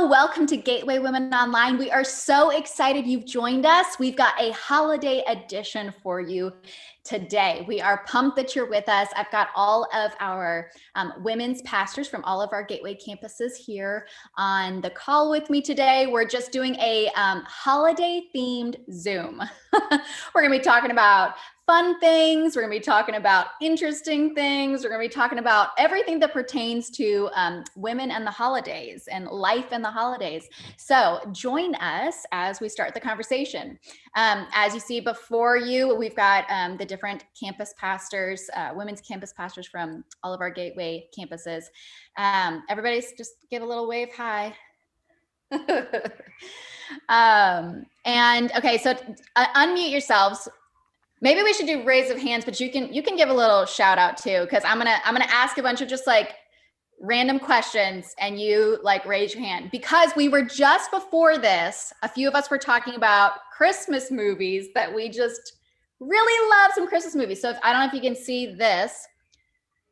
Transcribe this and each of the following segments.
Hello, welcome to Gateway Women Online. We are so excited you've joined us. We've got a holiday edition for you today. We are pumped that you're with us. I've got all of our women's pastors from all of our Gateway campuses here on the call with me today. We're just doing a holiday themed Zoom. We're going to be talking about fun things. We're going to be talking about interesting things. We're going to be talking about everything that pertains to women and the holidays and life and the holidays. So join us as we start the conversation. As you see before you, we've got the different campus pastors, women's campus pastors from all of our Gateway campuses. Everybody's just give a little wave hi. And okay, so unmute yourselves. Maybe we should do raise of hands, but you can give a little shout out too, because I'm gonna ask a bunch of just like random questions and you like raise your hand, because we were just before this, a few of us were talking about Christmas movies that we just really love, some Christmas movies. So I don't know if you can see this,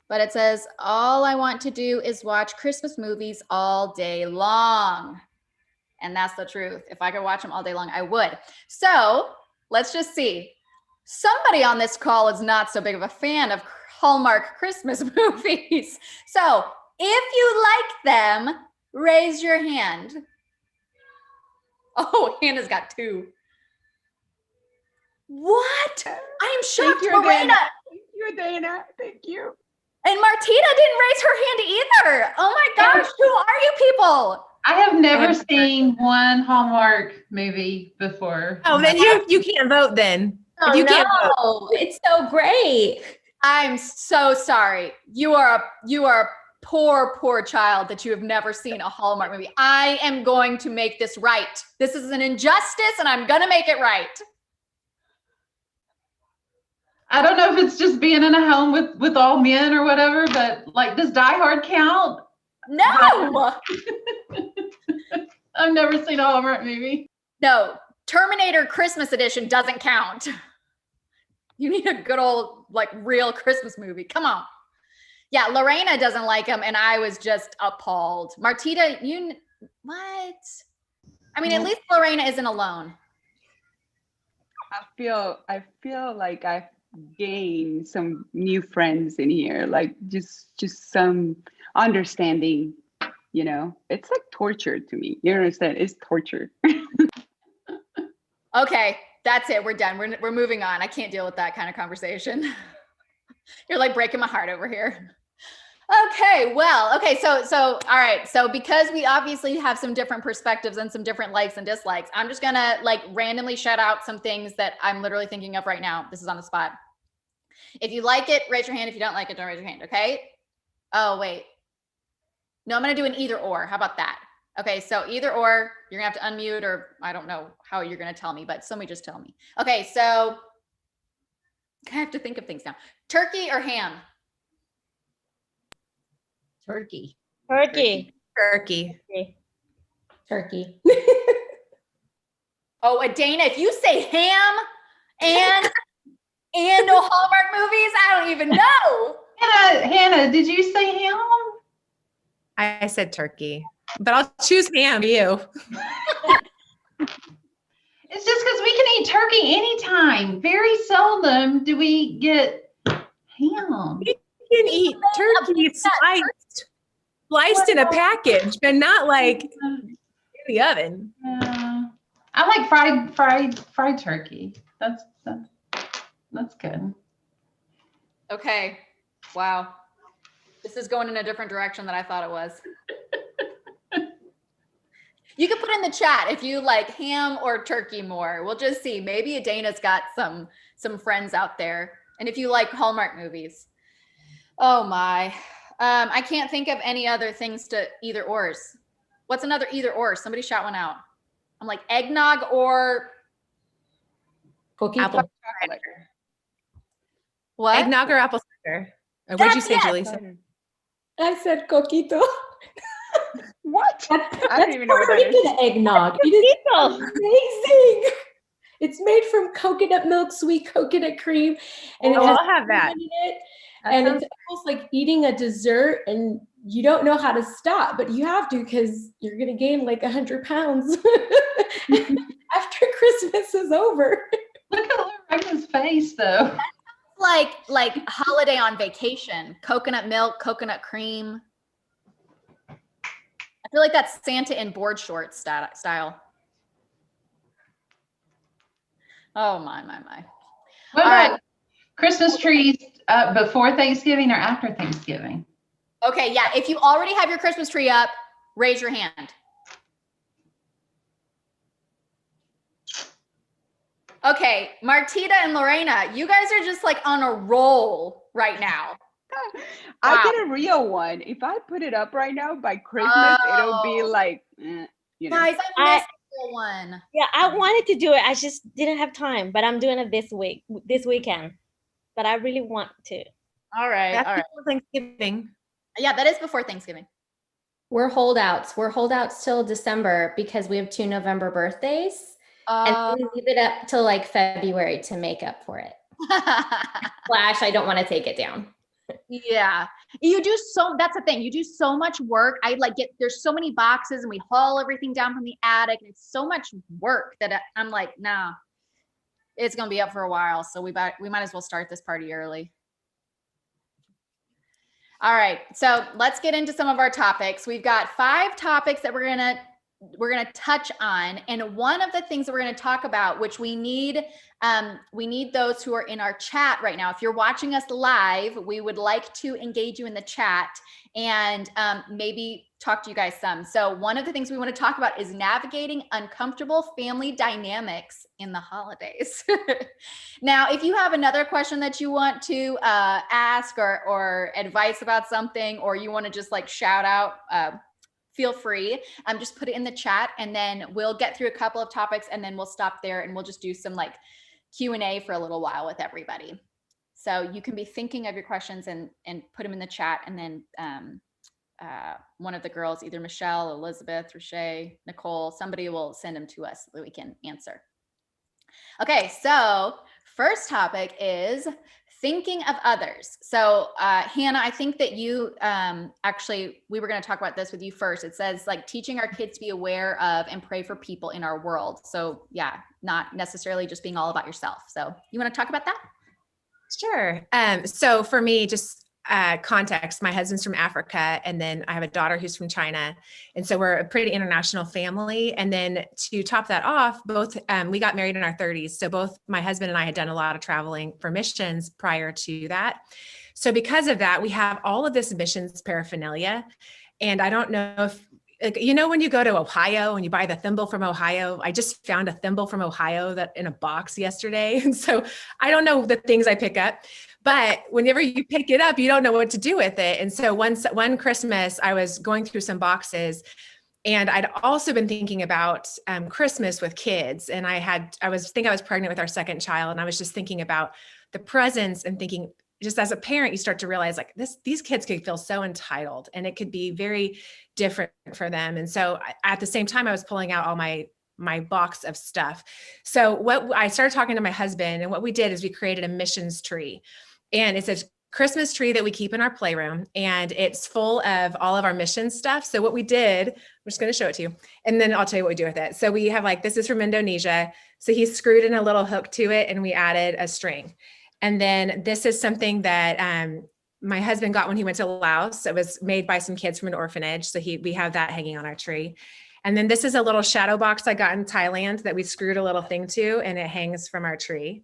but it says, all I want to do is watch Christmas movies all day long. And that's the truth. If I could watch them all day long, I would. So let's just see. Somebody on this call is not so big of a fan of Hallmark Christmas movies. So if you like them, raise your hand. Oh, Hannah's got two. What? I am shocked, Morena. Thank you, Dana. Thank you. And Martina didn't raise her hand either. Oh my gosh, who are you people? I have never seen one Hallmark movie before. Oh, then you can't vote then. Oh, you can't no, vote. it's so great. I'm so sorry. You are a poor child that you have never seen a Hallmark movie. I am going to make this right. This is an injustice and I'm going to make it right. I don't know if it's just being in a home with all men or whatever, but like, does Die Hard count? No. I've never seen a Hallmark movie. No, Terminator Christmas Edition doesn't count. You need a good old, like, real Christmas movie. Come on. Yeah, Lorena doesn't like them, and I was just appalled. Martita, what? I mean, at least Lorena isn't alone. I feel like I've gained some new friends in here, like just some understanding, you know. It's like torture to me. You understand? It's torture. Okay, that's it. We're done. We're moving on. I can't deal with that kind of conversation. You're like breaking my heart over here. Okay, well, okay, so all right. So because we obviously have some different perspectives and some different likes and dislikes, I'm just gonna like randomly shout out some things that I'm literally thinking of right now. This is on the spot. If you like it, raise your hand. If you don't like it, don't raise your hand, okay? Oh, wait. No, I'm gonna do an either or. How about that? Okay, so either or, you're gonna have to unmute, or I don't know how you're gonna tell me, but somebody just tell me. Okay, so I have to think of things now. Turkey or ham? Turkey. Turkey. Oh, Dana, if you say ham and no Hallmark movies, I don't even know. Hannah, did you say ham? I said turkey, but I'll choose ham for you. It's just because we can eat turkey anytime. Very seldom do we get ham. You can eat turkey sliced in a package, but not like in the oven. I like fried turkey. That's good. Okay, wow. This is going in a different direction than I thought it was. You can put in the chat if you like ham or turkey more. We'll just see. Maybe Dana's got some friends out there. And if you like Hallmark movies. Oh my. I can't think of any other things to either ors. What's another either or? Somebody shout one out. I'm like eggnog or Cookie. Apple chocolate. What? Eggnog or apple cider? Or what'd you say, Julie? I said coquito. What? I don't even know what Puerto that is. Rican eggnog. It is amazing. It's made from coconut milk, sweet coconut cream, and it has I'll have that. in it. And it's almost like eating a dessert, and you don't know how to stop, but you have to because you're going to gain like 100 pounds after Christmas is over. Look at Lorena's face, though. Like holiday on vacation, coconut milk, coconut cream. I feel like that's Santa in board shorts style. Oh my. What All about right. Christmas trees before Thanksgiving or after Thanksgiving? Okay, yeah. If you already have your Christmas tree up, raise your hand. Okay, Martita and Lorena, you guys are just like on a roll right now. I Wow. get a real one. If I put it up right now by Christmas, it'll be like, you know. Guys, I missed the real one. Yeah, I wanted to do it. I just didn't have time, but I'm doing it this weekend. But I really want to. All right. That's All right. before Thanksgiving. Yeah, that is before Thanksgiving. We're holdouts. We're holdouts till December because we have 2 November birthdays. And we leave it up till like February to make up for it. Flash, I don't want to take it down. Yeah. You do that's the thing. You do so much work. There's so many boxes and we haul everything down from the attic and it's so much work that I'm like, nah, it's going to be up for a while. So we might as well start this party early. All right. So let's get into some of our topics. We've got 5 topics that we're going to touch on. And one of the things that we're going to talk about, which we need those who are in our chat right now. If you're watching us live, we would like to engage you in the chat and maybe talk to you guys some. So one of the things we want to talk about is navigating uncomfortable family dynamics in the holidays. Now, if you have another question that you want to ask or advice about something, or you want to just like shout out, feel free. Just put it in the chat and then we'll get through a couple of topics and then we'll stop there and we'll just do some like Q&A for a little while with everybody. So you can be thinking of your questions and put them in the chat, and then one of the girls, either Michelle, Elizabeth, Roche, Nicole, somebody will send them to us so that we can answer. Okay, so first topic is thinking of others. So Hannah, I think that you actually, we were going to talk about this with you first. It says like teaching our kids to be aware of and pray for people in our world. So yeah, not necessarily just being all about yourself. So you want to talk about that? Sure. So for me, just context, my husband's from Africa, and then I have a daughter who's from China. And so we're a pretty international family. And then to top that off, both, we got married in our 30s. So both my husband and I had done a lot of traveling for missions prior to that. So because of that, we have all of this missions paraphernalia. And I don't know if, you know, when you go to Ohio and you buy the thimble from Ohio, I just found a thimble from Ohio that in a box yesterday. And so I don't know the things I pick up, but whenever you pick it up, you don't know what to do with it. And so one Christmas, I was going through some boxes and I'd also been thinking about Christmas with kids. And I was pregnant with our second child. And I was just thinking about the presents and thinking, just as a parent, you start to realize like these kids could feel so entitled and it could be very different for them. And so at the same time, I was pulling out all my box of stuff. So I started talking to my husband, and what we did is we created a missions tree, and it's a Christmas tree that we keep in our playroom, and it's full of all of our mission stuff. So what we did, I'm just going to show it to you, and then I'll tell you what we do with it. So we have like, this is from Indonesia. So he screwed in a little hook to it and we added a string. And then this is something that my husband got when he went to Laos. It was made by some kids from an orphanage. So we have that hanging on our tree. And then this is a little shadow box I got in Thailand that we screwed a little thing to, and it hangs from our tree.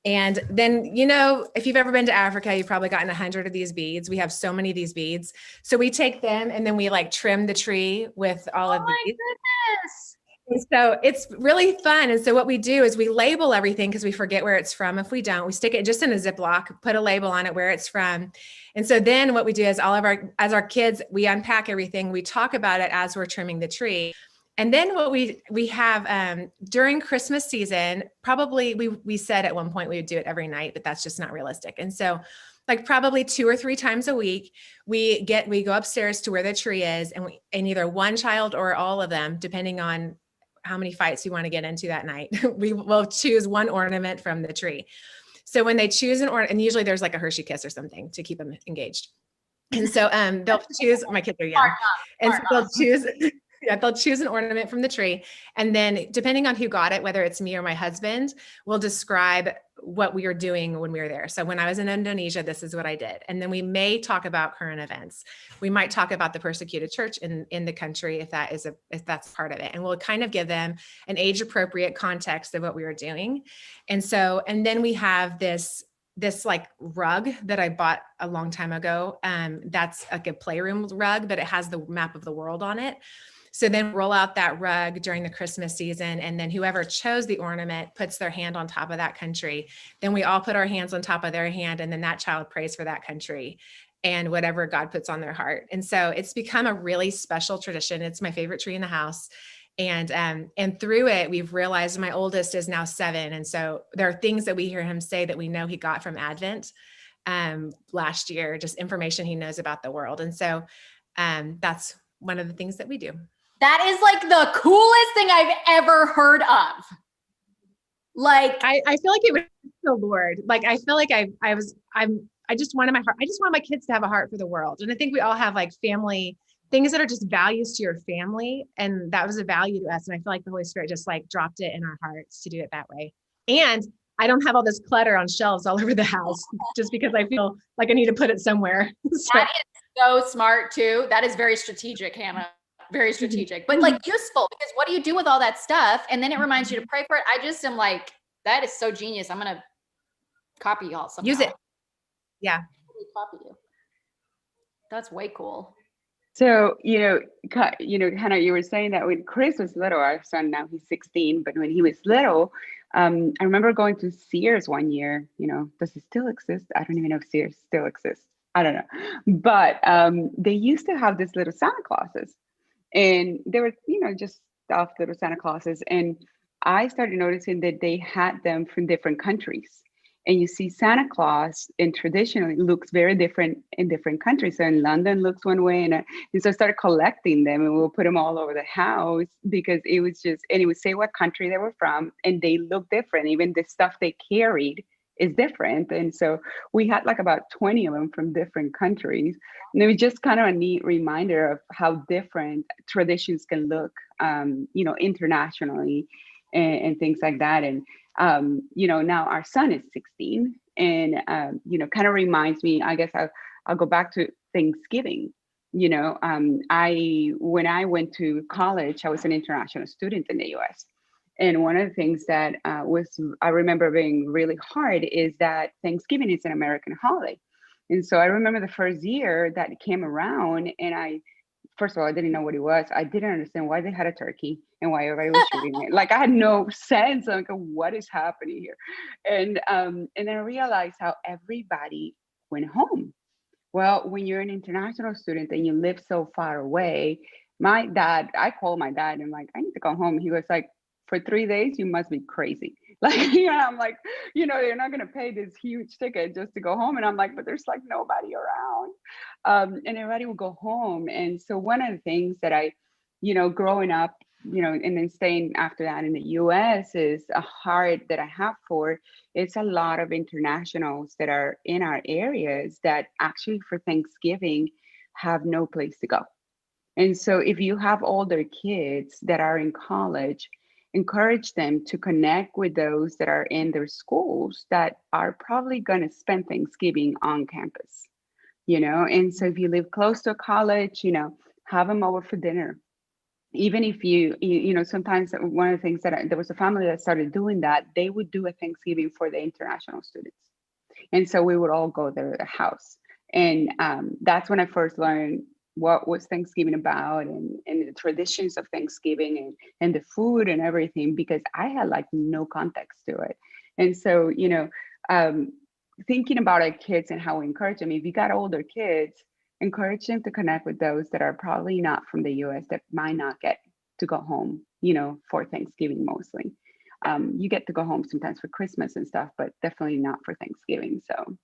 And then, you know, if you've ever been to Africa, you've probably gotten 100 of these beads. We have so many of these beads. So we take them and then we like trim the tree with all of these. Goodness. And so it's really fun. And so what we do is we label everything because we forget where it's from. If we don't, we stick it just in a Ziploc, put a label on it where it's from. And so then what we do is as our kids, we unpack everything. We talk about it as we're trimming the tree. And then what we have during Christmas season, probably we said at one point we would do it every night, but that's just not realistic. And so like probably 2 or 3 times a week, we go upstairs to where the tree is, and either one child or all of them, depending on how many fights you want to get into that night, we will choose one ornament from the tree. So when they choose an ornament, and usually there's like a Hershey kiss or something to keep them engaged. And so they'll choose, my kids are young. And so they'll choose, yeah, they'll choose an ornament from the tree. And then depending on who got it, whether it's me or my husband, we'll describe what we are doing when we were there. So when I was in Indonesia, this is what I did. And then we may talk about current events. We might talk about the persecuted church in the country, if that's part of it. And we'll kind of give them an age appropriate context of what we were doing. And then we have this like rug that I bought a long time ago. That's like a playroom rug, but it has the map of the world on it. So then roll out that rug during the Christmas season. And then whoever chose the ornament puts their hand on top of that country. Then we all put our hands on top of their hand. And then that child prays for that country and whatever God puts on their heart. And so it's become a really special tradition. It's my favorite tree in the house. And through it, we've realized my oldest is now 7. And so there are things that we hear him say that we know he got from Advent last year, just information he knows about the world. And so that's one of the things that we do. That is like the coolest thing I've ever heard of. Like, I feel like it was the Lord. Like, I feel like I just wanted my kids to have a heart for the world. And I think we all have like family things that are just values to your family. And that was a value to us. And I feel like the Holy Spirit just like dropped it in our hearts to do it that way. And I don't have all this clutter on shelves all over the house just because I feel like I need to put it somewhere. So. That is so smart too. That is very strategic, Hannah. Very strategic, but like useful, because what do you do with all that stuff? And then it reminds you to pray for it. I just am like, that is so genius. I'm going to copy y'all somehow. Use it. Yeah. Copy you. That's way cool. So, Hannah, you were saying that when Chris was little, our son, now he's 16, but when he was little, I remember going to Sears one year. Does it still exist? I don't even know if Sears still exists. I don't know. But they used to have this little Santa Clauses. And they were, just stuffed little Santa Clauses. And I started noticing that they had them from different countries. And you see Santa Claus, and traditionally looks very different in different countries. So in London looks one way. And so I started collecting them, and we'll put them all over the house, because it was just, and it would say what country they were from, and they look different. Even the stuff they carried is different. And so we had like about 20 of them from different countries. And it was just kind of a neat reminder of how different traditions can look, internationally and things like that. And, now our son is 16, and, kind of reminds me, I guess I'll go back to Thanksgiving. When I went to college, I was an international student in the US. And one of the things that I remember being really hard is that Thanksgiving is an American holiday. And so I remember the first year that it came around, and first of all, I didn't know what it was. I didn't understand why they had a turkey and why everybody was shooting it. Like, I had no sense of what is happening here. And then I realized how everybody went home. Well, when you're an international student and you live so far away, I called my dad and like, I need to go home. He was like, for 3 days, you must be crazy. Like, I'm like, they're not going to pay this huge ticket just to go home. And I'm like, but there's like nobody around. And everybody will go home. And so one of the things that I, growing up, and then staying after that in the US, is a heart that I have for, it's a lot of internationals that are in our areas that actually for Thanksgiving have no place to go. And so if you have older kids that are in college, encourage them to connect with those that are in their schools that are probably going to spend Thanksgiving on campus, And so if you live close to a college, have them over for dinner. Even if sometimes one of the things that there was a family that started doing that, they would do a Thanksgiving for the international students. And so we would all go to their house. And that's when I first learned what was Thanksgiving about, and the traditions of Thanksgiving, and the food and everything, because I had like no context to it. And so, thinking about our kids and how we encourage them, if you got older kids, encourage them to connect with those that are probably not from the US, that might not get to go home, for Thanksgiving mostly. You get to go home sometimes for Christmas and stuff, but definitely not for Thanksgiving. So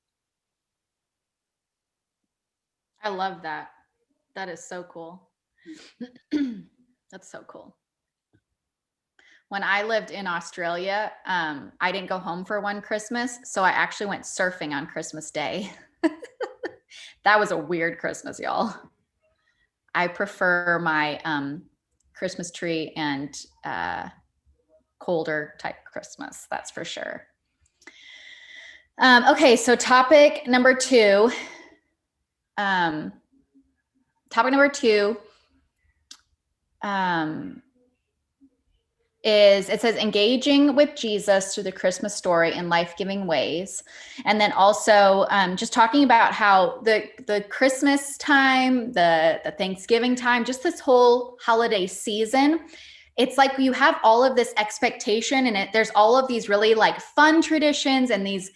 I love that. That is so cool. That's so cool. When I lived in Australia, I didn't go home for one Christmas. So I actually went surfing on Christmas Day That was a weird Christmas, y'all. I prefer my Christmas tree and colder type Christmas, that's for sure. Okay, so topic number two. Is it says engaging with Jesus through the Christmas story in life-giving ways. And then also just talking about how the Christmas time, the Thanksgiving time, just this whole holiday season, it's like you have all of this expectation and there's all of these really like fun traditions and these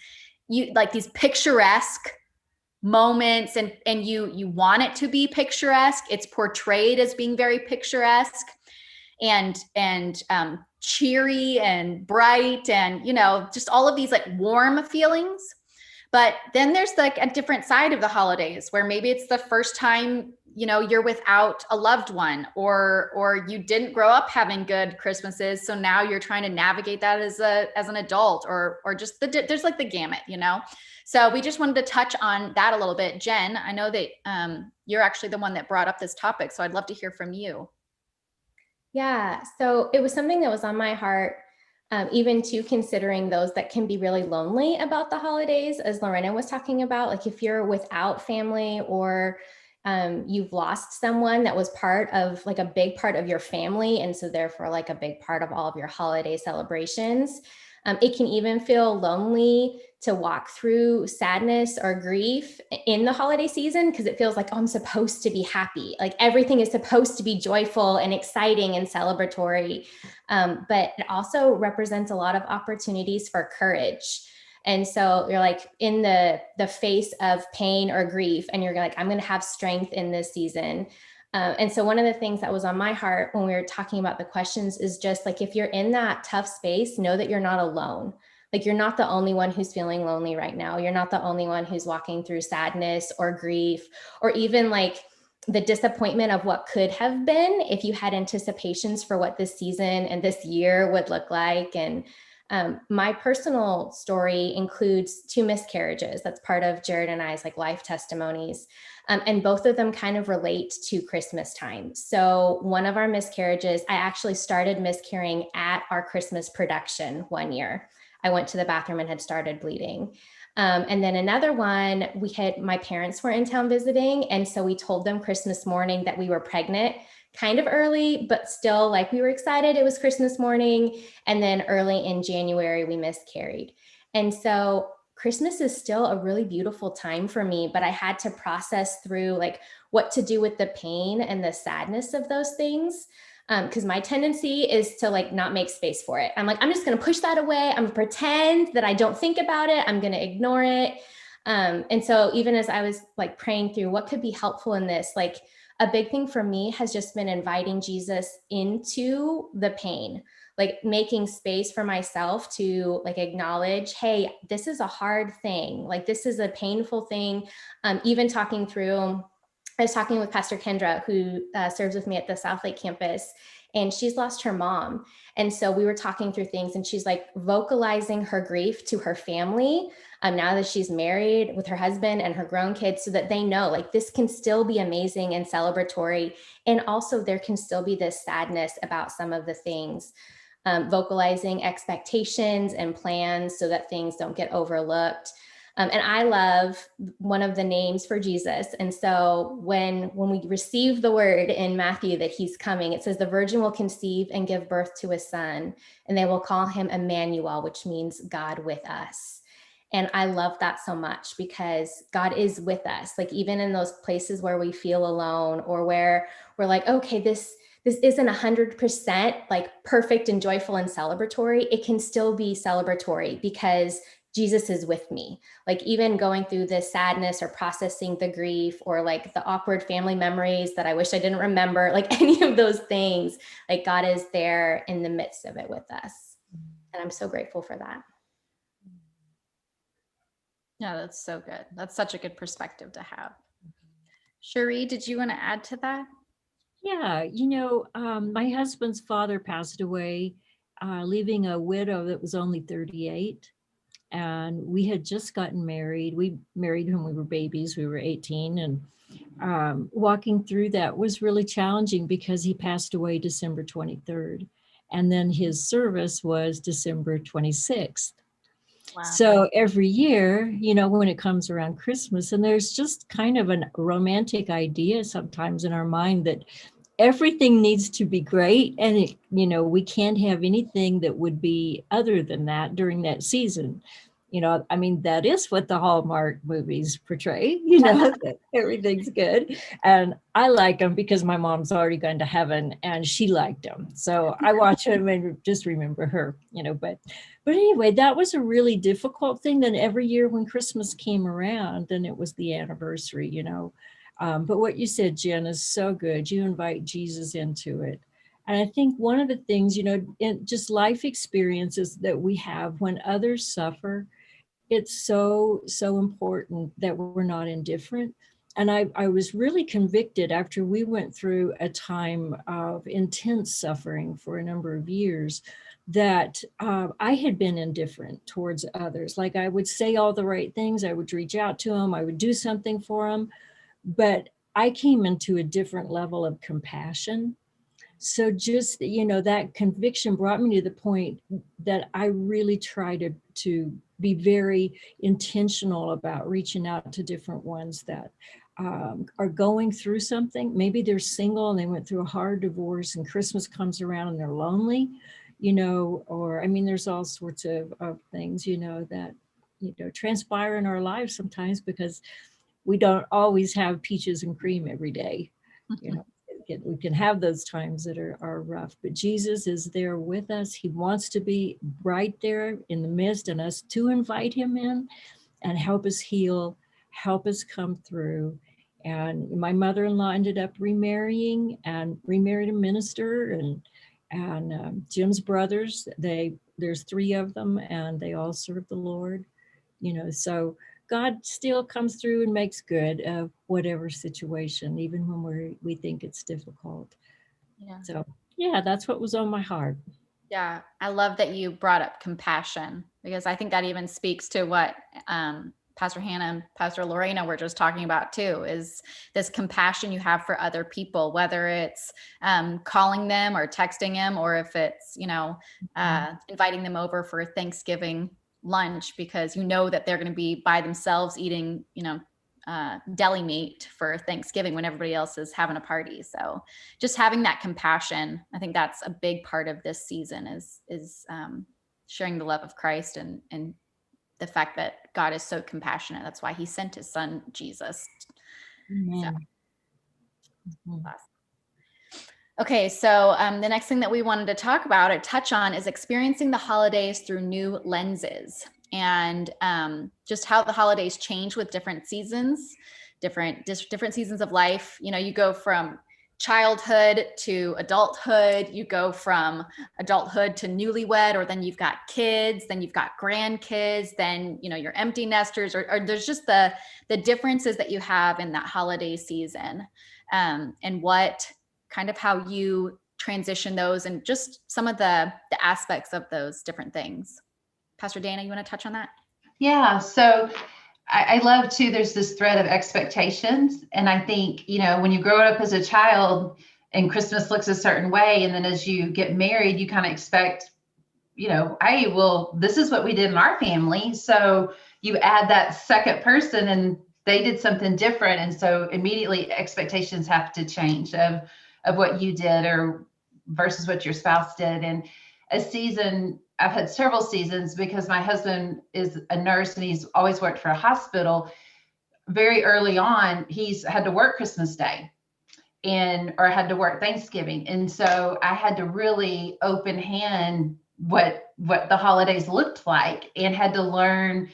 picturesque moments and you want it to be picturesque. It's portrayed as being very picturesque and cheery and bright and, just all of these like warm feelings. But then there's like a different side of the holidays where maybe it's the first time, you're without a loved one or you didn't grow up having good Christmases. So now you're trying to navigate that as an adult or just there's like the gamut, So we just wanted to touch on that a little bit. Jen, I know that you're actually the one that brought up this topic, so I'd love to hear from you. Yeah, so it was something that was on my heart, even to considering those that can be really lonely about the holidays, as Lorena was talking about, like if you're without family or you've lost someone that was part of like a big part of your family. And so therefore like a big part of all of your holiday celebrations. It can even feel lonely to walk through sadness or grief in the holiday season because it feels like, oh, I'm supposed to be happy. Like everything is supposed to be joyful and exciting and celebratory. But it also represents a lot of opportunities for courage. And so you're like in the face of pain or grief, and you're like, I'm going to have strength in this season. And so one of the things that was on my heart when we were talking about the questions is just like, if you're in that tough space, know that you're not alone. Like you're not the only one who's feeling lonely right now. You're not the only one who's walking through sadness or grief, or even like the disappointment of what could have been if you had anticipations for what this season and this year would look like. And my personal story includes 2 miscarriages. That's part of Jared and I's like life testimonies. And both of them kind of relate to Christmas time. So one of our miscarriages, I actually started miscarrying at our Christmas production one year. I went to the bathroom and had started bleeding. And then another one, my parents were in town visiting. And so we told them Christmas morning that we were pregnant, kind of early, but still like we were excited. It was Christmas morning. And then early in January, we miscarried. And so Christmas is still a really beautiful time for me, but I had to process through like what to do with the pain and the sadness of those things. Because my tendency is to like not make space for it. I'm like, I'm just going to push that away. I'm going to pretend that I don't think about it. I'm going to ignore it. And so even as I was like praying through what could be helpful in this, like a big thing for me has just been inviting Jesus into the pain, like making space for myself to like acknowledge, hey, this is a hard thing. Like this is a painful thing. Even talking through, I was talking with Pastor Kendra, who serves with me at the South Lake campus, and she's lost her mom. And so we were talking through things, and she's like vocalizing her grief to her family now that she's married with her husband and her grown kids, so that they know like this can still be amazing and celebratory. And also there can still be this sadness about some of the things, vocalizing expectations and plans so that things don't get overlooked. And I love one of the names for Jesus. And so when we receive the word in Matthew that he's coming, it says the virgin will conceive and give birth to a son, and they will call him Emmanuel, which means God with us. And I love that so much because God is with us. Like even in those places where we feel alone or where we're like, okay, this isn't 100% like perfect and joyful and celebratory. It can still be celebratory because Jesus is with me. Like even going through the sadness or processing the grief or like the awkward family memories that I wish I didn't remember, like any of those things, like God is there in the midst of it with us. And I'm so grateful for that. Yeah, that's so good. That's such a good perspective to have. Cherie, did you want to add to that? Yeah, my husband's father passed away, leaving a widow that was only 38. and we had just gotten married. We married when we were babies. We were 18, and walking through that was really challenging because he passed away December 23rd. And then his service was December 26th. Wow. So every year, you know, when it comes around Christmas, and there's just kind of a romantic idea sometimes in our mind that everything needs to be great. And, you know, we can't have anything that would be other than that during that season. You know, I mean, that is what the Hallmark movies portray, you know, that everything's good. And I like them because my mom's already gone to heaven and she liked them. So I watch them and just remember her, you know, but anyway, that was a really difficult thing. Then every year when Christmas came around, then it was the anniversary, you know. But what you said, Jen, is so good. You invite Jesus into it. And I think one of the things, you know, in just life experiences that we have when others suffer, it's so important that we're not indifferent. And I was really convicted after we went through a time of intense suffering for a number of years that I had been indifferent towards others. Like I would say all the right things, I would reach out to them, I would do something for them, but I came into a different level of compassion. So just, you know, that conviction brought me to the point that I really try to be very intentional about reaching out to different ones that are going through something. Maybe they're single and they went through a hard divorce and Christmas comes around and they're lonely, you know, or I mean, there's all sorts of things, you know, that, you know, transpire in our lives sometimes because we don't always have peaches and cream every day, you know. We can have those times that are rough, but Jesus is there with us. He wants to be right there in the midst and us to invite him in and help us heal, help us come through. And my mother-in-law ended up remarrying and remarried a minister, and Jim's brothers, there's 3 of them and they all serve the Lord, you know, so God still comes through and makes good of whatever situation, even when we think it's difficult. Yeah. So yeah, that's what was on my heart. Yeah, I love that you brought up compassion because I think that even speaks to what Pastor Hannah and Pastor Lorena were just talking about too, is this compassion you have for other people, whether it's calling them or texting them, or if it's, you know, inviting them over for Thanksgiving lunch because you know that they're going to be by themselves eating, you know, deli meat for Thanksgiving when everybody else is having a party. So just having that compassion, I think that's a big part of this season is sharing the love of Christ and the fact that God is so compassionate. That's why he sent his son, Jesus. Amen. So. Okay, so the next thing that we wanted to talk about or touch on is experiencing the holidays through new lenses and just how the holidays change with different seasons, different seasons of life. You know, you go from childhood to adulthood, you go from adulthood to newlywed, or then you've got kids, then you've got grandkids, then, you know, you're empty nesters, or there's just the differences that you have in that holiday season, and what kind of how you transition those and just some of the aspects of those different things. Pastor Dana, you want to touch on that? Yeah. So I love too, there's this thread of expectations. And I think, you know, when you grow up as a child and Christmas looks a certain way, and then as you get married, you kind of expect, you know, hey, well, this is what we did in our family. So you add that second person and they did something different. And so immediately expectations have to change of what you did or versus what your spouse did. And a season, I've had several seasons because my husband is a nurse and he's always worked for a hospital. Very early on, he's had to work Christmas Day or had to work Thanksgiving. And so I had to really open hand what the holidays looked like and had to learn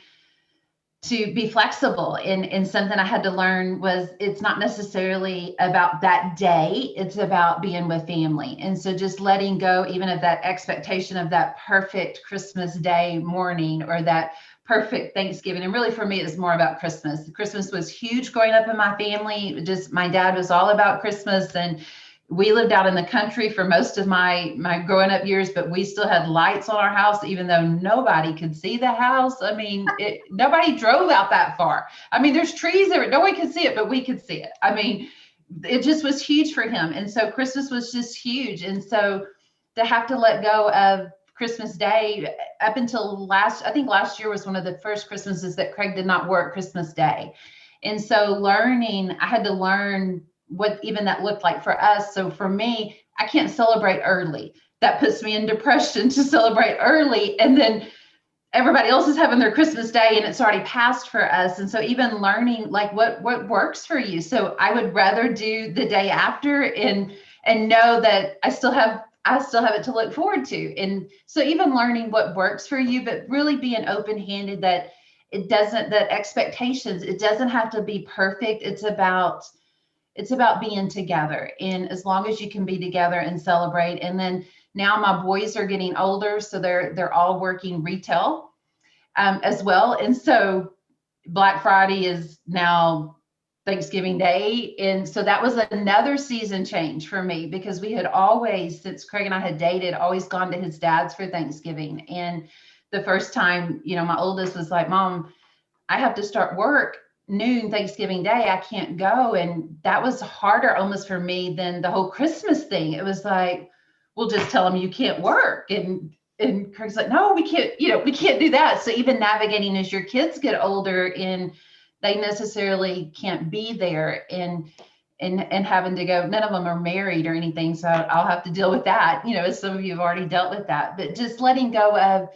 to be flexible. And something I had to learn was it's not necessarily about that day, it's about being with family. And so just letting go even of that expectation of that perfect Christmas Day morning or that perfect Thanksgiving. And really for me, it's more about Christmas. Christmas was huge growing up in my family. Just my dad was all about Christmas, and we lived out in the country for most of my growing up years, but we still had lights on our house, even though nobody could see the house. I mean, nobody drove out that far. I mean, there's trees there, no one could see it, but we could see it. I mean, it just was huge for him. And so Christmas was just huge. And so to have to let go of Christmas Day up until I think last year was one of the first Christmases that Craig did not work Christmas Day. And so I had to learn what even that looked like for us. So for me, I can't celebrate early. That puts me in depression to celebrate early. And then everybody else is having their Christmas Day and it's already passed for us. And so even learning like what works for you. So I would rather do the day after and know that I still have it to look forward to. And so even learning what works for you, but really being open-handed that expectations, it doesn't have to be perfect. It's about being together. And as long as you can be together and celebrate. And then now my boys are getting older, so they're all working retail as well. And so Black Friday is now Thanksgiving Day. And so that was another season change for me, because we had always, since Craig and I had dated, always gone to his dad's for Thanksgiving. And the first time, my oldest was like, Mom, I have to start work noon Thanksgiving Day. I can't go. And that was harder almost for me than the whole Christmas thing. It was like, we'll just tell them you can't work. And Craig's like, no, we can't, we can't do that. So even navigating as your kids get older and they necessarily can't be there and having to go, none of them are married or anything. So I'll have to deal with that, as some of you have already dealt with that, but just letting go of,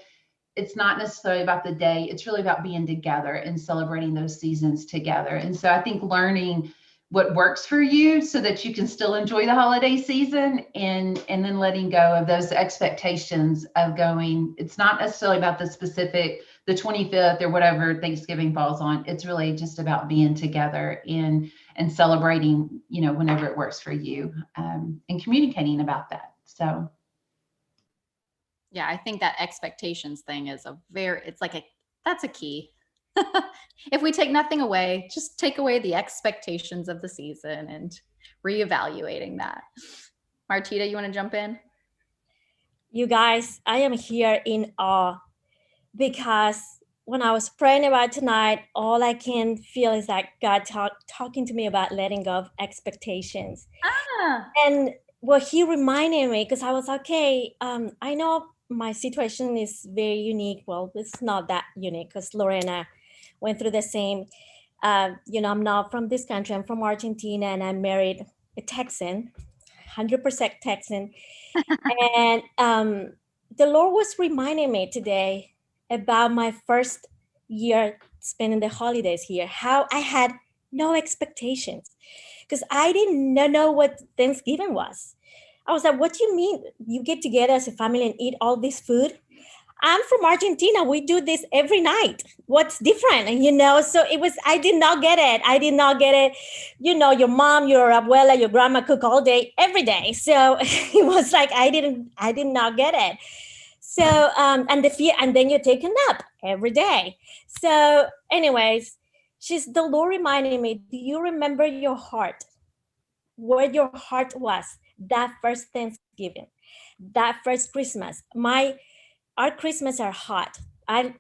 it's not necessarily about the day. It's really about being together and celebrating those seasons together. And so I think learning what works for you so that you can still enjoy the holiday season and then letting go of those expectations of going, it's not necessarily about the 25th or whatever Thanksgiving falls on. It's really just about being together and celebrating, whenever it works for you, and communicating about that. So. Yeah, I think that expectations thing is that's a key. If we take nothing away, just take away the expectations of the season and reevaluating that. Martita, you want to jump in? You guys, I am here in awe because when I was praying about tonight, all I can feel is that God talking to me about letting go of expectations. And what he reminded me, because I was okay, I know my situation is very unique. Well, it's not that unique because Lorena went through the same. I'm not from this country. I'm from Argentina, and I married a Texan, 100% Texan. And the Lord was reminding me today about my first year spending the holidays here, how I had no expectations because I didn't know what Thanksgiving was. I was like, what do you mean you get together as a family and eat all this food? I'm from Argentina. We do this every night. What's different? And, so I did not get it. Your mom, your abuela, your grandma cook all day, every day. So it was like, I did not get it. So, and then you take a nap every day. So anyways, the Lord reminded me, do you remember your heart? Where your heart was that first Thanksgiving, that first Christmas. Our Christmas are hot. I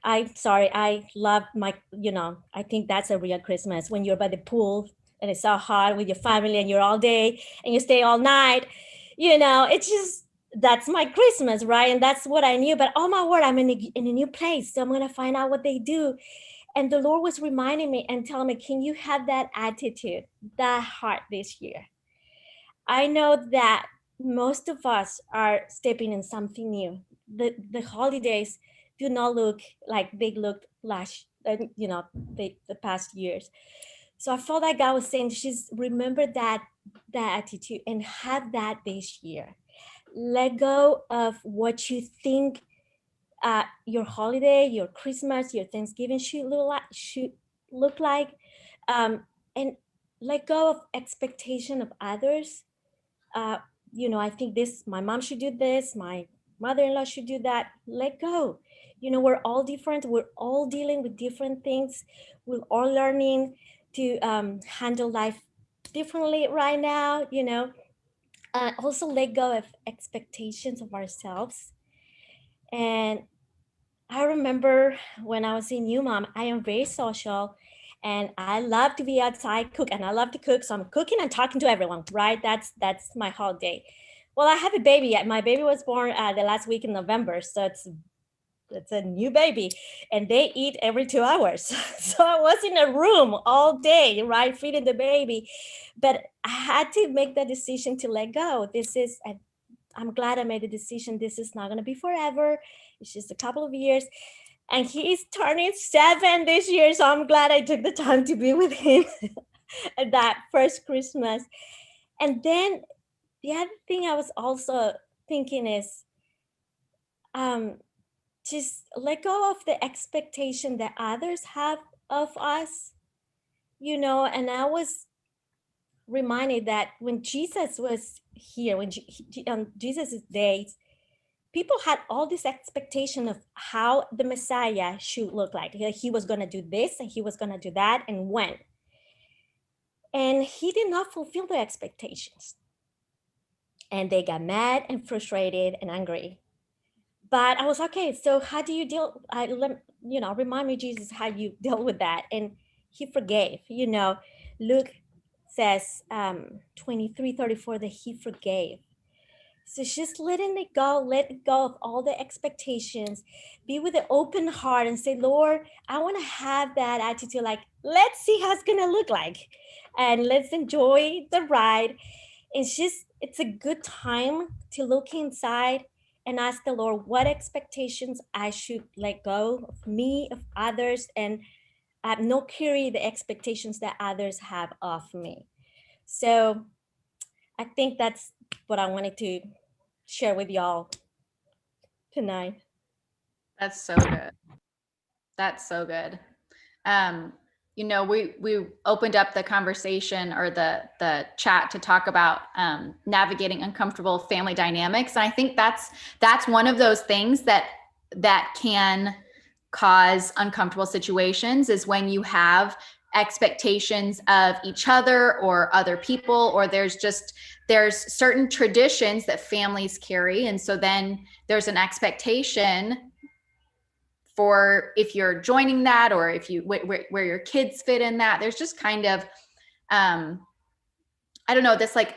love I think that's a real Christmas when you're by the pool and it's so hot with your family and you're all day and you stay all night. It's just, that's my Christmas, right? And that's what I knew. But oh my word, I'm in a new place. So I'm going to find out what they do. And the Lord was reminding me and telling me, can you have that attitude, that heart this year? I know that most of us are stepping in something new. The holidays do not look like they looked the past years. So I felt like God was saying, just remember that attitude and have that this year. Let go of what you think your holiday, your Christmas, your Thanksgiving should look like, and let go of expectation of others. I think my mom should do this, my mother-in-law should do that. Let go. We're all different. We're all dealing with different things. We're all learning to handle life differently right now, Also let go of expectations of ourselves. And I remember when I was a new mom, I am very social and I love to be outside, cook, and I love to cook. So I'm cooking and talking to everyone, right? That's my holiday. Well, I have a baby. My baby was born the last week in November. So it's a new baby and they eat every 2 hours. So I was in a room all day, right, feeding the baby. But I had to make the decision to let go. I'm glad I made the decision. This is not going to be forever. It's just a couple of years. And he's turning 7 this year. So I'm glad I took the time to be with him at that first Christmas. And then the other thing I was also thinking is just let go of the expectation that others have of us, and I was reminded that when Jesus was here, on Jesus' days, people had all this expectation of how the Messiah should look like. He was going to do this and he was going to do that and when. And he did not fulfill the expectations. And they got mad and frustrated and angry. But I was okay. So how do you deal? Remind me, Jesus, how you deal with that. And he forgave. Luke says 23:34 that he forgave. So just letting it go, let go of all the expectations, be with an open heart and say, Lord, I want to have that attitude. Like, let's see how it's going to look like. And let's enjoy the ride. It's a good time to look inside and ask the Lord what expectations I should let go of me, of others, and not carry the expectations that others have of me. So I think that's what I wanted to share with y'all tonight. That's so good. That's so good. We opened up the conversation or the chat to talk about navigating uncomfortable family dynamics. And I think that's one of those things that can cause uncomfortable situations, is when you have expectations of each other or other people, or there's certain traditions that families carry. And so then there's an expectation for if you're joining that, or if you where your kids fit in that. There's just kind of I don't know, this like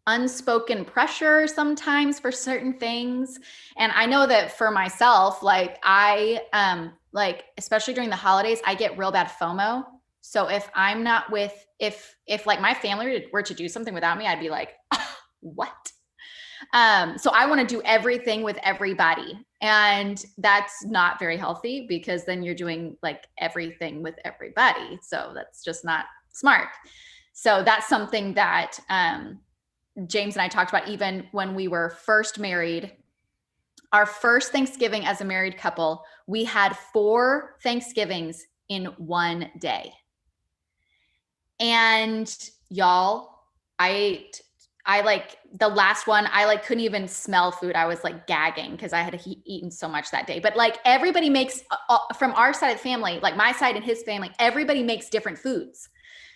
unspoken pressure sometimes for certain things. And I know that for myself, like I especially during the holidays, I get real bad FOMO. So if I'm not with, if like my family were to do something without me, I'd be like, what? So I want to do everything with everybody. And that's not very healthy, because then you're doing like everything with everybody. So that's just not smart. So that's something that James and I talked about even when we were first married. Our first Thanksgiving as a married couple, we had 4 Thanksgivings in one day. And y'all, I like the last one, I like couldn't even smell food. I was like gagging because I had eaten so much that day. But like everybody makes, from our side of the family, like my side and his family, everybody makes different foods.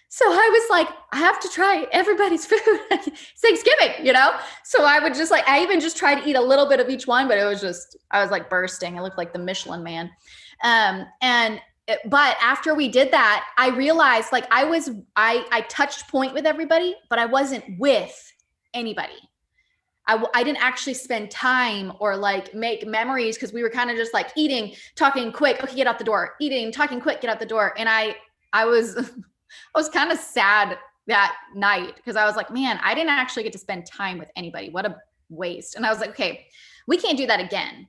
So I was like, I have to try everybody's food. It's Thanksgiving, So I would just like, I even just tried to eat a little bit of each one, but it was just, I was like bursting. I looked like the Michelin Man. But after we did that, I realized like I touched point with everybody, but I wasn't with anybody. I didn't actually spend time or like make memories, because we were kind of just like eating, talking quick, okay, get out the door, eating, talking quick, get out the door. And I was kind of sad that night, because I was like, man, I didn't actually get to spend time with anybody. What a waste. And I was like, okay, we can't do that again.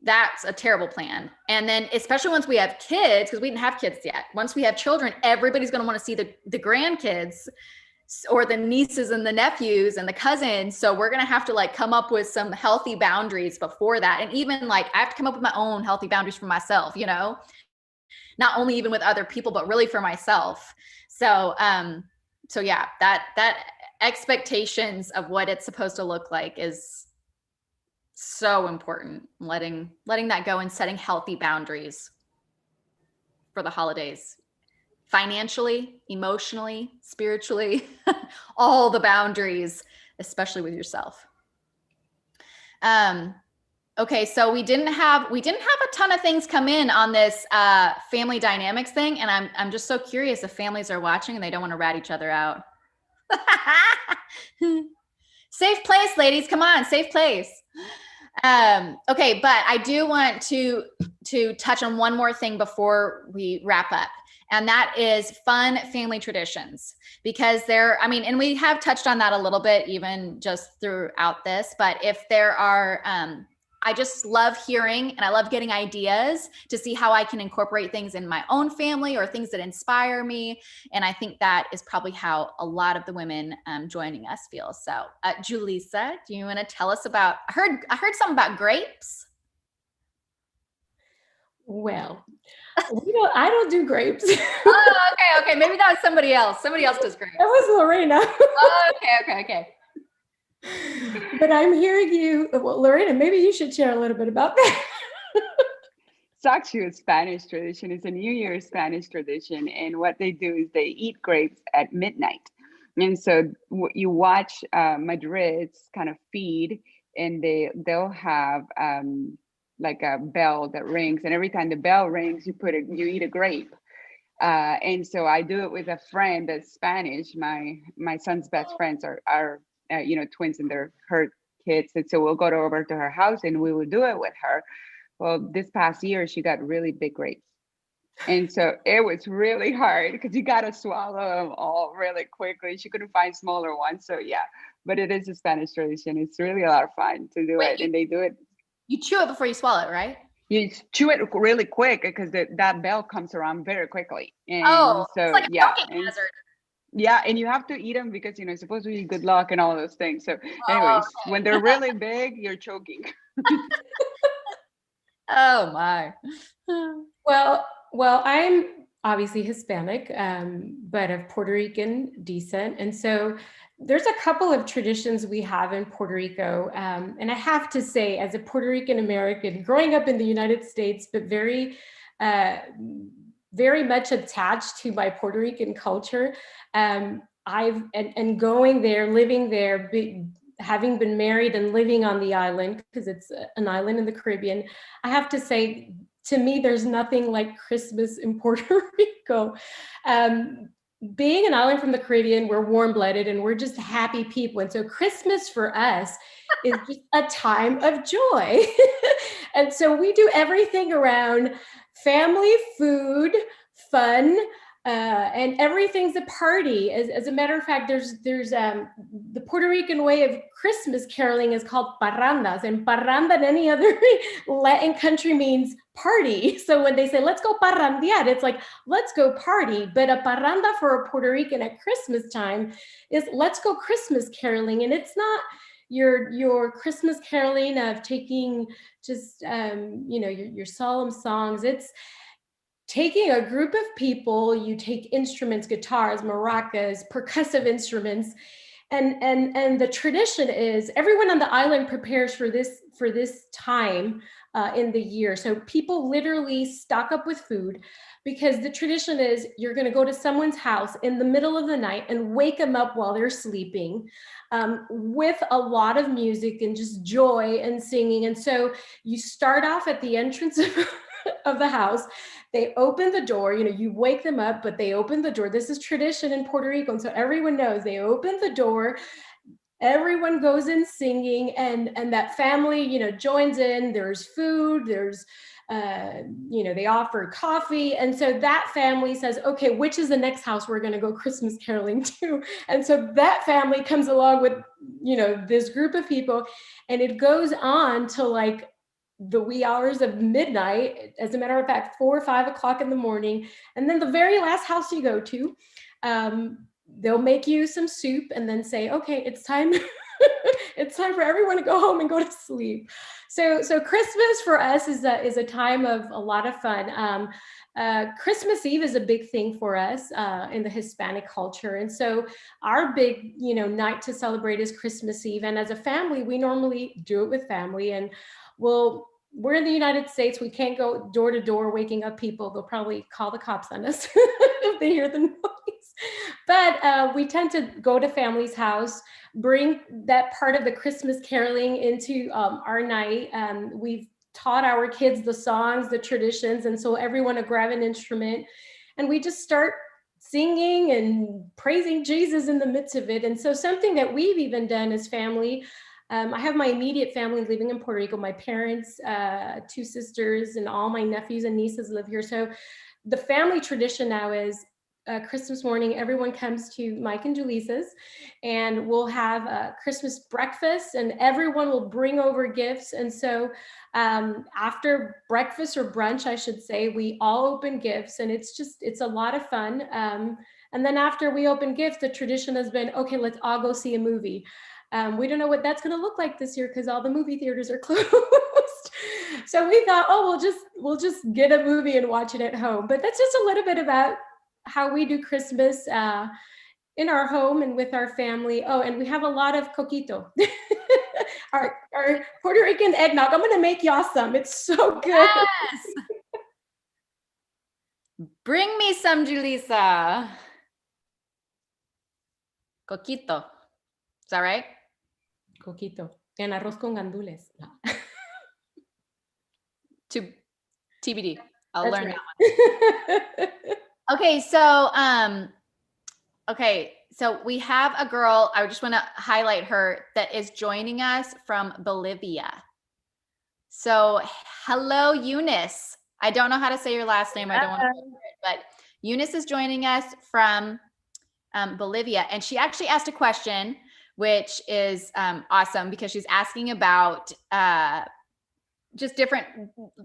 That's a terrible plan. And then especially once we have kids, because we didn't have kids yet. Once we have children, everybody's going to want to see the grandkids or the nieces and the nephews and the cousins. So we're going to have to like come up with some healthy boundaries before that. And even like I have to come up with my own healthy boundaries for myself, not only even with other people, but really for myself. So yeah, that expectations of what it's supposed to look like is so important. Letting that go and setting healthy boundaries for the holidays, financially, emotionally, spiritually, all the boundaries especially with yourself. Okay, so we didn't have a ton of things come in on this family dynamics thing, and I'm just so curious if families are watching and they don't want to rat each other out. Safe place, ladies. Come on, safe place. Okay, but I do want to touch on one more thing before we wrap up, and that is fun family traditions, because and we have touched on that a little bit even just throughout this, but if there are, I just love hearing and I love getting ideas to see how I can incorporate things in my own family or things that inspire me. And I think that is probably how a lot of the women joining us feel. So Julissa, do you want to tell us about, I heard something about grapes. Well, I don't do grapes. Oh, okay. Maybe that was somebody else. Somebody else does grapes. That was Lorena. Oh, okay. But I'm hearing you, well, Lorena, maybe you should share a little bit about that. It's actually a Spanish tradition. It's a New Year's Spanish tradition. And what they do is they eat grapes at midnight. And so you watch Madrids kind of feed, and they'll have like a bell that rings. And every time the bell rings, you eat a grape. And so I do it with a friend that's Spanish. My son's best friends are twins, and they're her kids. And so we'll go over to her house and we will do it with her. Well, this past year, she got really big grapes. And so it was really hard because you got to swallow them all really quickly. She couldn't find smaller ones. So yeah, but it is a Spanish tradition. It's really a lot of fun to do it. And they do it. You chew it before you swallow it, right? You chew it really quick because that bell comes around very quickly. And so it's like a choking hazard. Yeah, and you have to eat them because it's supposed to be good luck and all those things. So anyways, when they're really big, you're choking. Oh my. Well, I'm obviously Hispanic, but of Puerto Rican descent. And so there's a couple of traditions we have in Puerto Rico. And I have to say, as a Puerto Rican American, growing up in the United States, but very much attached to my Puerto Rican culture, and going there, living there, having been married and living on the island, because it's an island in the Caribbean, I have to say, to me, there's nothing like Christmas in Puerto Rico. Being an island from the Caribbean, we're warm-blooded and we're just happy people. And so Christmas for us is just a time of joy. And so we do everything around family, food, fun, and everything's a party. As a matter of fact, there's the Puerto Rican way of Christmas caroling is called parrandas, and parranda in any other Latin country means party. So when they say, let's go parrandear, it's like, let's go party. But a parranda for a Puerto Rican at Christmas time is let's go Christmas caroling. And it's not your Christmas caroling of taking just, your solemn songs. It's taking a group of people, you take instruments, guitars, maracas, percussive instruments, and the tradition is everyone on the island prepares for this time in the year. So people literally stock up with food, because the tradition is you're going to go to someone's house in the middle of the night and wake them up while they're sleeping, with a lot of music and just joy and singing. And so you start off at the entrance of the house. They open the door, you wake them up, but they open the door. This is tradition in Puerto Rico. And so everyone knows they open the door, everyone goes in singing, and that family, joins in. There's food, there's, they offer coffee. And so that family says, okay, which is the next house we're going to go Christmas caroling to? And so that family comes along with, this group of people, and it goes on to like the wee hours of midnight, as a matter of fact, 4 or 5 o'clock in the morning. And then the very last house you go to, they'll make you some soup and then say, okay, it's time. It's time for everyone to go home and go to sleep. So Christmas for us is a time of a lot of fun. Christmas Eve is a big thing for us in the Hispanic culture. And so our big, night to celebrate is Christmas Eve. And as a family, we normally do it with family. And we're in the United States. We can't go door to door waking up people. They'll probably call the cops on us if they hear the noise. But we tend to go to family's house, bring that part of the Christmas caroling into our night. We've taught our kids the songs, the traditions, and so everyone will grab an instrument, and we just start singing and praising Jesus in the midst of it. And so something that we've even done as family, I have my immediate family living in Puerto Rico. My parents, 2 sisters, and all my nephews and nieces live here. So the family tradition now is Christmas morning, everyone comes to Mike and Julisa's, and we'll have a Christmas breakfast, and everyone will bring over gifts. And so after breakfast, or brunch, I should say, we all open gifts, and it's a lot of fun. And then after we open gifts, the tradition has been, okay, let's all go see a movie. We don't know what that's going to look like this year because all the movie theaters are closed. So we thought, oh, we'll just get a movie and watch it at home. But that's just a little bit about how we do Christmas in our home and with our family. Oh, and we have a lot of coquito, our Puerto Rican eggnog. I'm gonna make y'all some. It's so good. Yes. Bring me some, Julissa. Coquito. Is that right? Coquito. And arroz con gandules. To TBD. I'll That's learn right. that one. Okay, so we have a girl, I just want to highlight her, that is joining us from Bolivia. So hello, Eunice. I don't know how to say your last name. I don't want to butcher it, but Eunice is joining us from Bolivia. And she actually asked a question, which is awesome, because she's asking about just different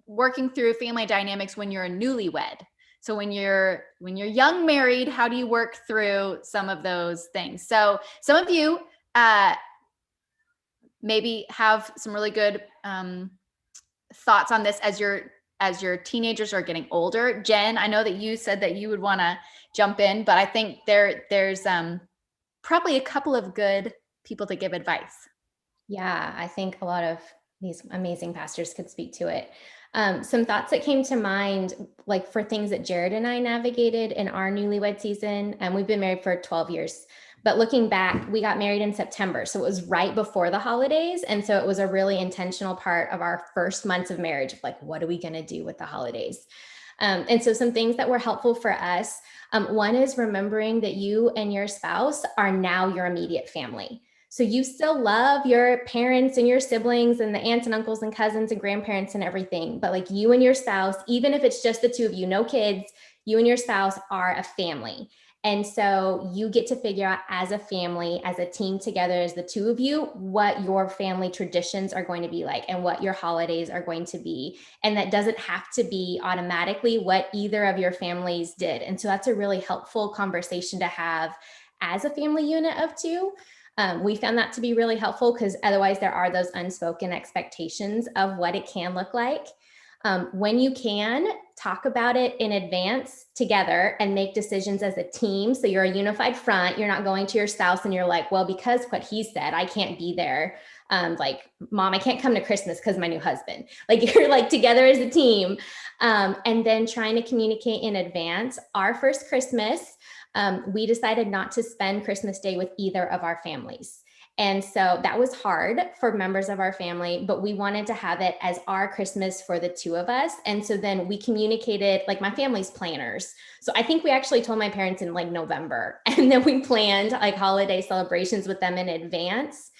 working through family dynamics when you're a newlywed. So when you're young married, how do you work through some of those things? So some of you maybe have some really good thoughts on this as your teenagers are getting older. Jen, I know that you said that you would want to jump in, but I think there's probably a couple of good people to give advice. Yeah, I think a lot of these amazing pastors could speak to it. Some thoughts that came to mind, like for things that Jared and I navigated in our newlywed season, and we've been married for 12 years. But looking back, we got married in September. So it was right before the holidays. And so it was a really intentional part of our first months of marriage, of like, what are we going to do with the holidays? And so some things that were helpful for us, one is remembering that you and your spouse are now your immediate family. So you still love your parents and your siblings and the aunts and uncles and cousins and grandparents and everything. But like you and your spouse, even if it's just the two of you, no kids, you and your spouse are a family. And so you get to figure out as a family, as a team together, as the two of you, what your family traditions are going to be like and what your holidays are going to be. And that doesn't have to be automatically what either of your families did. And so that's a really helpful conversation to have as a family unit of two. We found that to be really helpful because otherwise there are those unspoken expectations of what it can look like. When you can, talk about it in advance together and make decisions as a team. So you're a unified front. You're not going to your spouse and you're like, well, because what he said, I can't be there. Like, Mom, I can't come to Christmas because my new husband. Like, you're like together as a team. And then trying to communicate in advance. Our first Christmas, we decided not to spend Christmas Day with either of our families. And so that was hard for members of our family, but we wanted to have it as our Christmas for the two of us. And so then we communicated, like my family's planners. So I think we actually told my parents in like November, and then we planned like holiday celebrations with them in advance,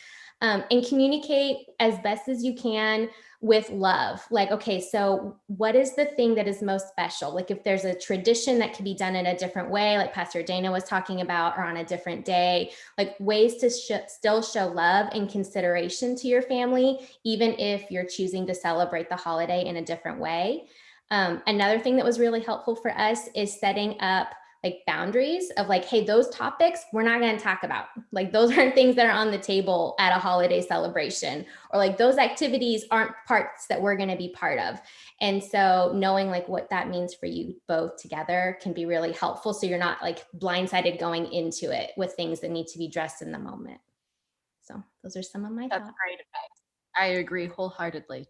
and communicate as best as you can with love. Like, okay, so what is the thing that is most special? Like if there's a tradition that can be done in a different way, like Pastor Dana was talking about, or on a different day, like ways to still show love and consideration to your family, even if you're choosing to celebrate the holiday in a different way. Another thing that was really helpful for us is setting up like boundaries of like, hey, those topics we're not going to talk about. Like those aren't things that are on the table at a holiday celebration, or like those activities aren't parts that we're going to be part of. And so knowing like what that means for you both together can be really helpful. So you're not like blindsided going into it with things that need to be addressed in the moment. So those are some of my thoughts. That's great advice. I agree wholeheartedly.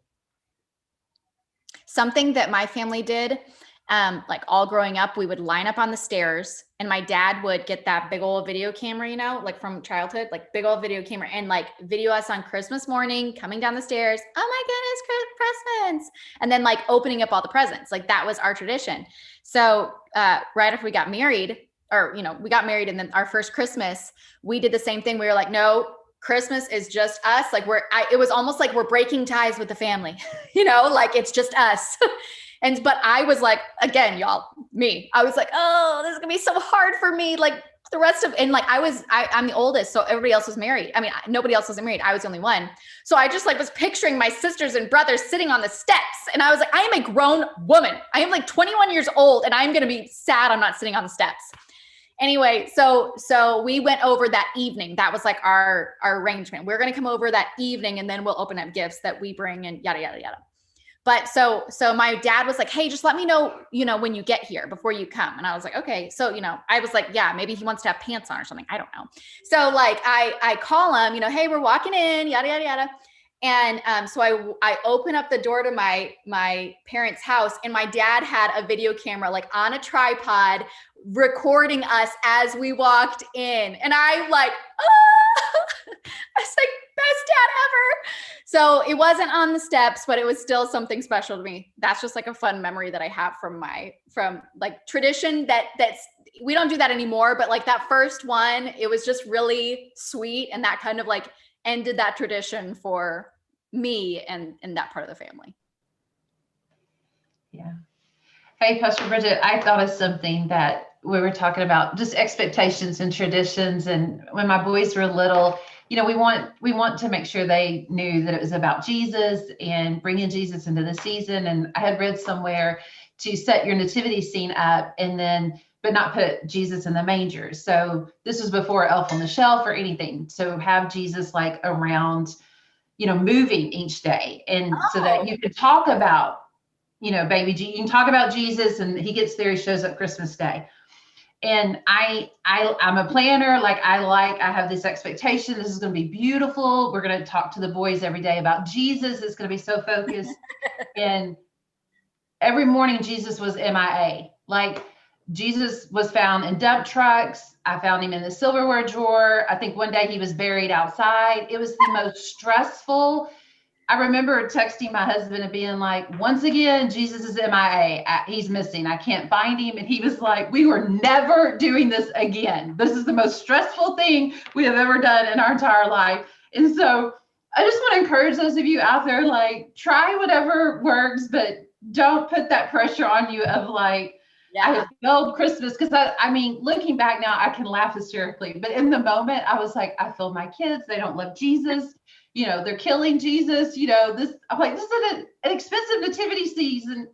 Something that my family did like all growing up, we would line up on the stairs and my dad would get that big old video camera, like from childhood, like big old video camera and like video us on Christmas morning, coming down the stairs. Oh my goodness, presents. And then like opening up all the presents. Like that was our tradition. So right after we got married, or, we got married and then our first Christmas, we did the same thing. We were like, no, Christmas is just us. Like it was almost like we're breaking ties with the family, like it's just us. But I was like, again, y'all, I was like, oh, this is gonna be so hard for me. Like the rest of, and like I'm the oldest. So everybody else was married. I mean, nobody else was married. I was the only one. So I just like was picturing my sisters and brothers sitting on the steps. And I was like, I am a grown woman. I am like 21 years old and I'm going to be sad I'm not sitting on the steps. Anyway, so we went over that evening. That was like our arrangement. We're going to come over that evening and then we'll open up gifts that we bring and yada, yada, yada. But so my dad was like, hey, just let me know, when you get here before you come. And I was like, okay. So, I was like, yeah, maybe he wants to have pants on or something. I don't know. So like, I call him, hey, we're walking in, yada, yada, yada. And so I open up the door to my parents' house and my dad had a video camera, like on a tripod, recording us as we walked in. And I like, oh, I was like, best dad ever. So it wasn't on the steps, but it was still something special to me. That's just like a fun memory that I have from like tradition that's, we don't do that anymore, but like that first one, it was just really sweet. And that kind of like ended that tradition for me and that part of the family. Yeah. Hey, Pastor Bridget, I thought of something that we were talking about, just expectations and traditions. And when my boys were little, we want to make sure they knew that it was about Jesus and bringing Jesus into the season. And I had read somewhere to set your nativity scene up but not put Jesus in the manger. So this was before Elf on the Shelf or anything. So have Jesus like around, moving each day. And so that you could talk about, baby G, you can talk about Jesus and he gets there, he shows up Christmas Day. And I'm a planner. I have this expectation. This is going to be beautiful. We're going to talk to the boys every day about Jesus. It's going to be so focused. And every morning Jesus was MIA. Like Jesus was found in dump trucks. I found him in the silverware drawer. I think one day he was buried outside. It was the most stressful. I remember texting my husband and being like, once again, Jesus is MIA. He's missing. I can't find him. And he was like, we were never doing this again. This is the most stressful thing we have ever done in our entire life. And so I just want to encourage those of you out there, like, try whatever works, but don't put that pressure on you of like, I feel Christmas. Because I mean, looking back now, I can laugh hysterically. But in the moment, I was like, I feel my kids. They don't love Jesus. They're killing Jesus. I'm like, this is an expensive nativity season,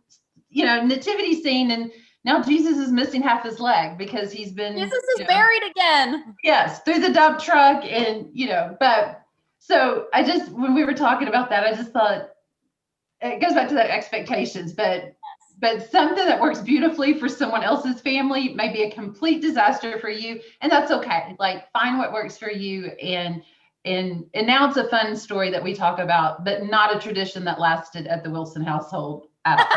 nativity scene. And now Jesus is missing half his leg because he's been. Jesus is buried again. Yes, through the dump truck. And, but so when we were talking about that, I just thought it goes back to that expectations, but something that works beautifully for someone else's family may be a complete disaster for you. And that's okay. Like, find what works for you. And now it's a fun story that we talk about, but not a tradition that lasted at the Wilson household at all.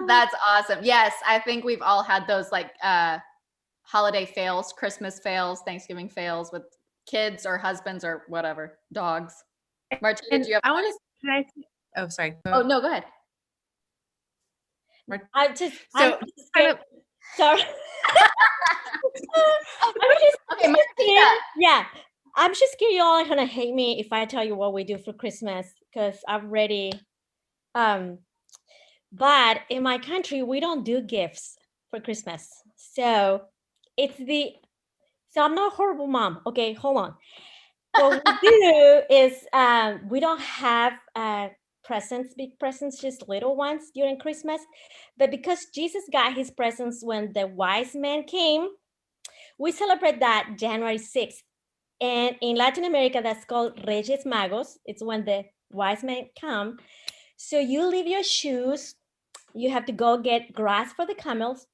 That's awesome. Yes, I think we've all had those like holiday fails, Christmas fails, Thanksgiving fails with kids or husbands or whatever, dogs. Martina, do you have? Oh, sorry. Oh no, go ahead. Sorry. I'm just scared y'all are gonna hate me if I tell you what we do for Christmas, because I'm ready. But in my country, we don't do gifts for Christmas. So I'm not a horrible mom. Okay, hold on. What we do is we don't have big presents, just little ones during Christmas. But because Jesus got his presents when the wise men came, we celebrate that January 6th. And in Latin America, that's called Reyes Magos. It's when the wise men come. So you leave your shoes. You have to go get grass for the camels,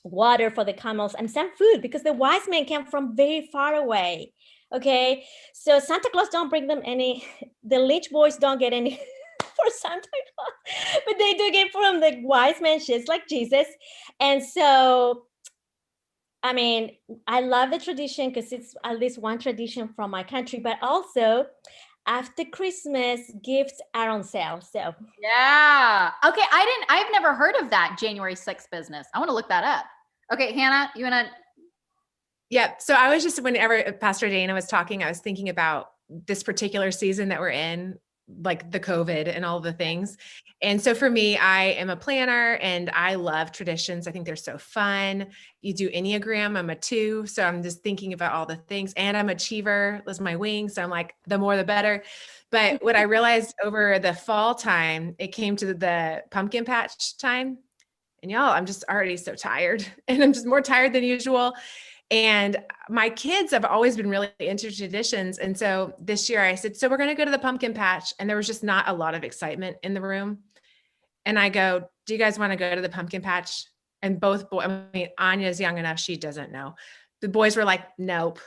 water for the camels, and some food because the wise men came from very far away. Okay, so Santa Claus don't bring them any. The Leech Boys don't get any for Santa Claus. but they took it from the wise man, just like Jesus. And so, I mean, I love the tradition because it's at least one tradition from my country, but also after Christmas, gifts are on sale. So Yeah. Okay. I've never heard of that January 6th business. I want to look that up. Okay, Hannah, you want to? Yeah. So I was just, whenever Pastor Dana was talking, I was thinking about this particular season that we're in, like the COVID and all the things. And so for me, I am a planner and I love traditions. I think they're so fun. You do Enneagram, I'm a 2. So I'm just thinking about all the things, and I'm achiever, that's my wing. So I'm like, the more, the better. But what I realized over the fall time, it came to the pumpkin patch time. And y'all, I'm just already so tired, and I'm just more tired than usual. And my kids have always been really into traditions. And so this year I said, so we're going to go to the pumpkin patch. And there was just not a lot of excitement in the room. And I go, do you guys want to go to the pumpkin patch? And both boys, I mean, Anya's young enough, she doesn't know. The boys were like, nope.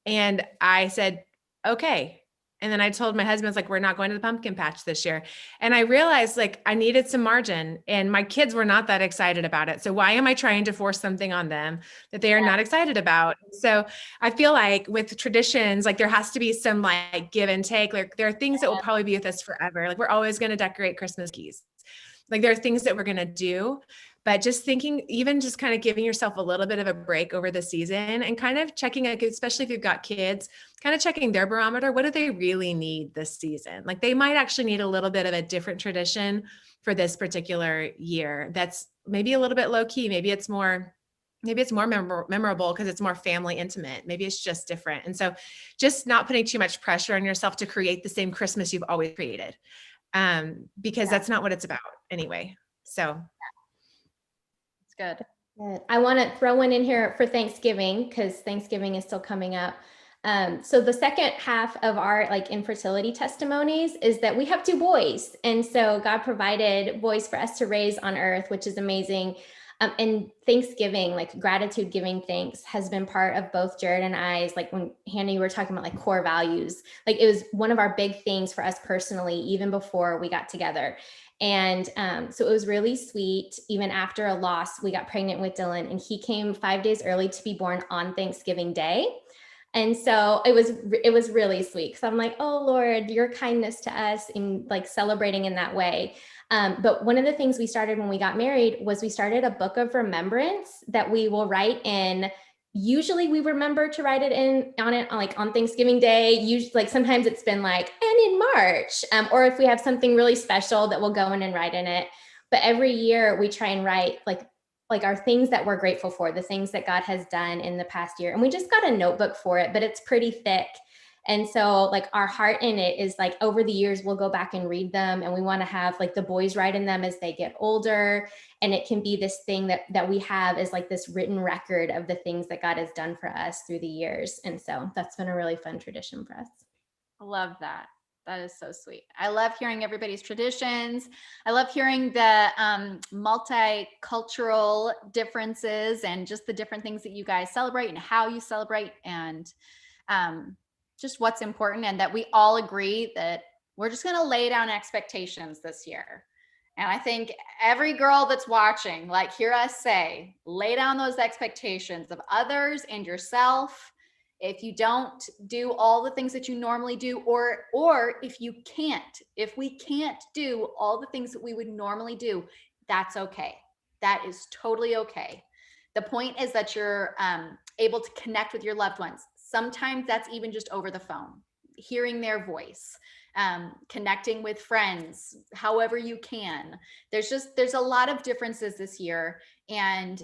And I said, okay. And then I told my husband, I was like, we're not going to the pumpkin patch this year. And I realized like I needed some margin, and my kids were not that excited about it. So why am I trying to force something on them that they are not excited about? So I feel like with traditions, like there has to be some like give and take. Like there are things that will probably be with us forever. Like we're always going to decorate Christmas keys. Like there are things that we're going to do, but just thinking, even just kind of giving yourself a little bit of a break over the season and kind of checking, like, especially if you've got kids, kind of checking their barometer. What do they really need this season? Like they might actually need a little bit of a different tradition for this particular year. That's maybe a little bit low key. Maybe it's more memorable because it's more family intimate. Maybe it's just different. And so just not putting too much pressure on yourself to create the same Christmas you've always created. Because that's not what it's about anyway. So It's good. I want to throw one in here for Thanksgiving, because Thanksgiving is still coming up. So the second half of our like infertility testimonies is that we have 2 boys. And so God provided boys for us to raise on earth, which is amazing. And Thanksgiving, like gratitude, giving thanks, has been part of both Jared and I's, like when Hannah, you were talking about like core values, like it was one of our big things for us personally, even before we got together. And so it was really sweet. Even after a loss, we got pregnant with Dylan, and he came 5 days early to be born on Thanksgiving Day. And so it was really sweet, because I'm like, oh Lord, your kindness to us in like celebrating in that way. But one of the things we started when we got married was we started a book of remembrance that we will write in. Usually we remember to write it on Thanksgiving Day. Usually, like sometimes it's been like, and in March, or if we have something really special that we'll go in and write in it. But every year we try and write like our things that we're grateful for, the things that God has done in the past year. And we just got a notebook for it, but it's pretty thick. And so like our heart in it is like over the years, we'll go back and read them, and we want to have like the boys write in them as they get older. And it can be this thing that we have as like this written record of the things that God has done for us through the years. And so that's been a really fun tradition for us. I love that. That is so sweet. I love hearing everybody's traditions. I love hearing the multicultural differences and just the different things that you guys celebrate and how you celebrate, and just what's important, and that we all agree that we're just going to lay down expectations this year. And I think every girl that's watching, like, hear us say, lay down those expectations of others and yourself. If you don't do all the things that you normally do, or if we can't do all the things that we would normally do, that's okay. That is totally okay. The point is that you're able to connect with your loved ones. Sometimes that's even just over the phone, hearing their voice, connecting with friends, however you can. There's a lot of differences this year. And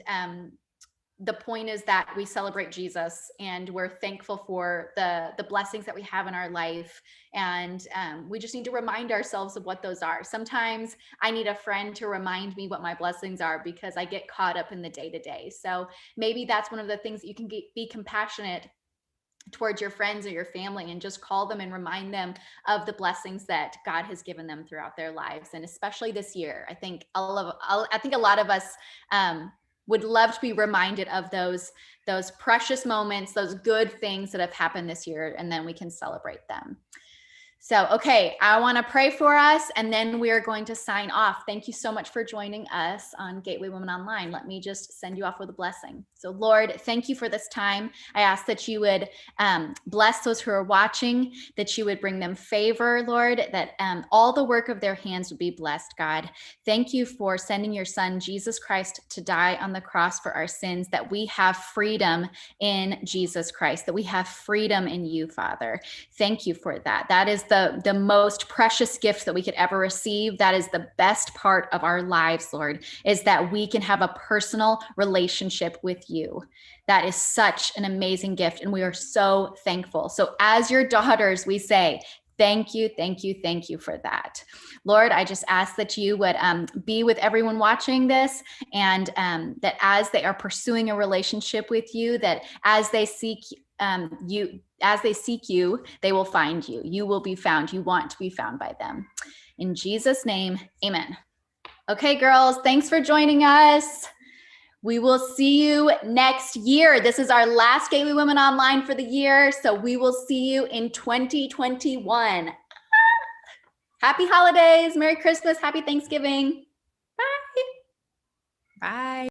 the point is that we celebrate Jesus, and we're thankful for the blessings that we have in our life. And we just need to remind ourselves of what those are. Sometimes I need a friend to remind me what my blessings are, because I get caught up in the day-to-day. So maybe that's one of the things that you can be compassionate towards your friends or your family, and just call them and remind them of the blessings that God has given them throughout their lives. And especially this year, I think a lot of us would love to be reminded of those precious moments, those good things that have happened this year, and then we can celebrate them. So, okay, I want to pray for us and then we are going to sign off. Thank you so much for joining us on Gateway Women Online. Let me just send you off with a blessing. So, Lord, thank you for this time. I ask that you would bless those who are watching, that you would bring them favor, Lord, that all the work of their hands would be blessed, God. Thank you for sending your son, Jesus Christ, to die on the cross for our sins, that we have freedom in Jesus Christ, that we have freedom in you, Father. Thank you for that. That is the most precious gift that we could ever receive. That is the best part of our lives, Lord, is that we can have a personal relationship with you. That is such an amazing gift, and we are so thankful. So as your daughters, we say, thank you, thank you, thank you for that. Lord, I just ask that you would be with everyone watching this, and that as they are pursuing a relationship with you, that as they seek you, they will find you. You will be found. You want to be found by them. In Jesus' name, amen. Okay, girls, thanks for joining us. We will see you next year. This is our last Gateway Women Online for the year, so we will see you in 2021. Happy holidays, Merry Christmas, Happy Thanksgiving. Bye. Bye.